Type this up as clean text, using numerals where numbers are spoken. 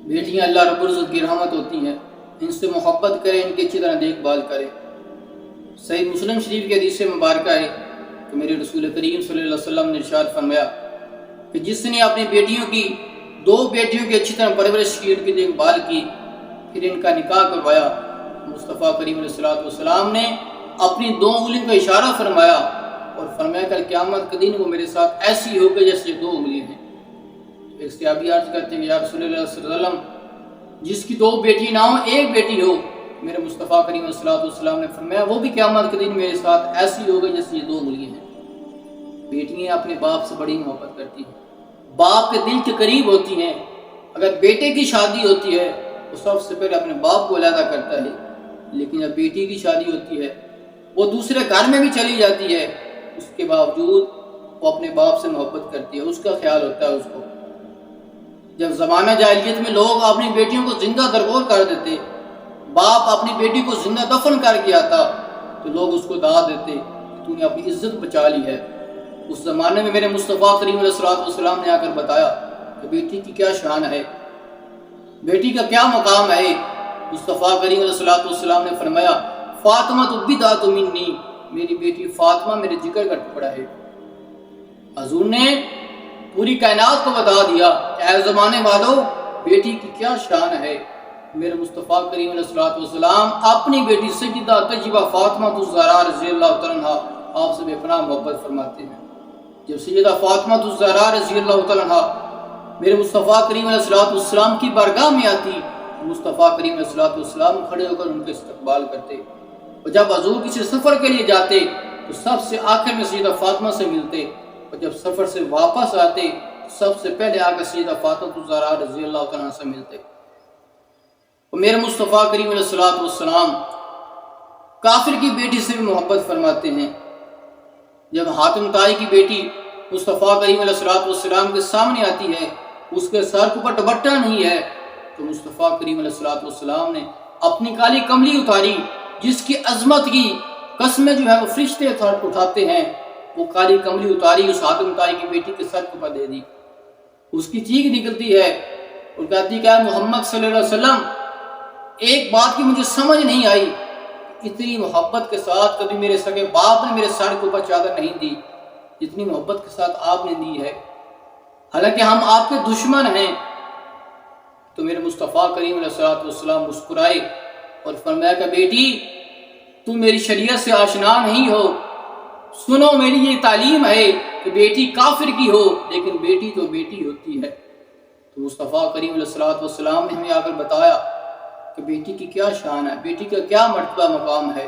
بیٹیاں اللہ رب العزت کی رحمت ہوتی ہیں، ان سے محبت کریں، ان کی اچھی طرح دیکھ بھال کریں۔ صحیح مسلم شریف کی حدیث مبارکہ ہے کہ میرے رسول کریم صلی اللہ علیہ وسلم نے ارشاد فرمایا کہ جس نے اپنی بیٹیوں کی 2 بیٹیوں کی اچھی طرح پرورش کی، ان کی دیکھ بھال کی، پھر ان کا نکاح کروایا، مصطفیٰ کریم علیہ السلام نے اپنی 2 انگلیوں کا اشارہ فرمایا اور فرمایا کل قیامت کے دن وہ میرے ساتھ ایسی ہوگی جیسے 2 انگلیاں ہیں۔ ایک صحابی عرض کرتے ہیں کہ یا رسول اللہ صلی اللہ علیہ وسلم، جس کی 2 بیٹی نہ ہو 1 بیٹی ہو، میرے مصطفیٰ کریم علیہ السلام نے فرمایا وہ بھی قیامت کے دن میرے ساتھ ایسی ہوگی جیسے 2 انگلیاں ہیں۔ بیٹیاں اپنے باپ سے بڑی محبت کرتی ہیں، باپ کے دل کے قریب ہوتی ہیں۔ اگر بیٹے کی شادی ہوتی ہے وہ سب سے پہلے اپنے باپ کو علیحدہ کرتا ہے، لیکن جب بیٹی کی شادی ہوتی ہے وہ دوسرے گھر میں بھی چلی جاتی ہے، اس کے باوجود وہ اپنے باپ سے محبت کرتی ہے، اس کا خیال ہوتا ہے اس کو۔ جب زمانہ جاہلیت میں لوگ اپنی بیٹیوں کو زندہ درگور کر دیتے، باپ اپنی بیٹی کو زندہ دفن کر کے آتا تو لوگ اس کو دعا دیتے کہ تو نے اپنی عزت بچا لی ہے۔ اس زمانے میں میرے مصطفیٰ کریم علیہ السلام نے آ کر بتایا کہ بیٹی کی کیا شان ہے، بیٹی کا کیا مقام ہے۔ مصطفیٰ کریم علیہ السلام نے فرمایا فاطمہ بضعۃ منی، میری بیٹی فاطمہ میرے جگر کا ٹکڑا ہے۔ حضور نے پوری کائنات کو بتا دیا کہ اے زمانے والوں، بیٹی کی کیا شان ہے۔ میرے مصطفیٰ کریم علیہ السلام اپنی بیٹی سیدہ طیبہ فاطمہ الزہرا رضی اللہ تعالیٰ عنہا آپ سے بے پناہ محبت فرماتے ہیں۔ جب سیدہ فاطمہ الزہرا رضی اللہ تعالیٰ عنہا میرے مصطفیٰ کریم علیہ السلام کی بارگاہ میں آتی، مصطفیٰ کریم علیہ السلام کھڑے ہو کر ان کے استقبال کرتے، اور جب حضور کسی سفر کے لیے جاتے تو سب سے آخر میں سیدہ فاطمہ سے ملتے، اور جب سفر سے واپس آتے سب سے پہلے آ کر سیدہ فاطمہ الزہرا رضی اللہ تعالیٰ عنہ سے ملتے۔ اور میرے مصطفیٰ کریم علیہ السلام کافر کی بیٹی سے بھی محبت فرماتے ہیں۔ جب حاتم طائی کی بیٹی مصطفیٰ کریم علیہ السلام کے سامنے آتی ہے، اس کے سر کے اوپر دوپٹہ نہیں ہے، تو مصطفیٰ کریم علیہ السلام نے اپنی کالی کملی اتاری، جس کی عظمت کی قسمیں جو ہے وہ فرشتے اٹھاتے ہیں، وہ کالی کملی اتاری اس حاتم طائی کی بیٹی کے سر کے اوپر دے دی۔ اس کی چیخ نکلتی ہے اور کہتی کہ محمد صلی اللہ علیہ وسلم، ایک بات کی مجھے سمجھ نہیں آئی، اتنی محبت کے ساتھ کبھی میرے سگے باپ نے میرے سر کے اوپر چادر نہیں دی جتنی محبت کے ساتھ آپ نے دی ہے، حالانکہ ہم آپ کے دشمن ہیں۔ تو میرے مصطفیٰ کریم علیہ السلام مسکرائے اور فرمایا کہ بیٹی تم میری شریعت سے آشنا نہیں ہو، سنو میری یہ تعلیم ہے کہ بیٹی کافر کی ہو لیکن بیٹی تو بیٹی ہوتی ہے۔ تو مصطفیٰ کریم علیہ السلام نے ہمیں آ کر بتایا کہ بیٹی کی کیا شان ہے، بیٹی کا کیا مرتبہ مقام ہے۔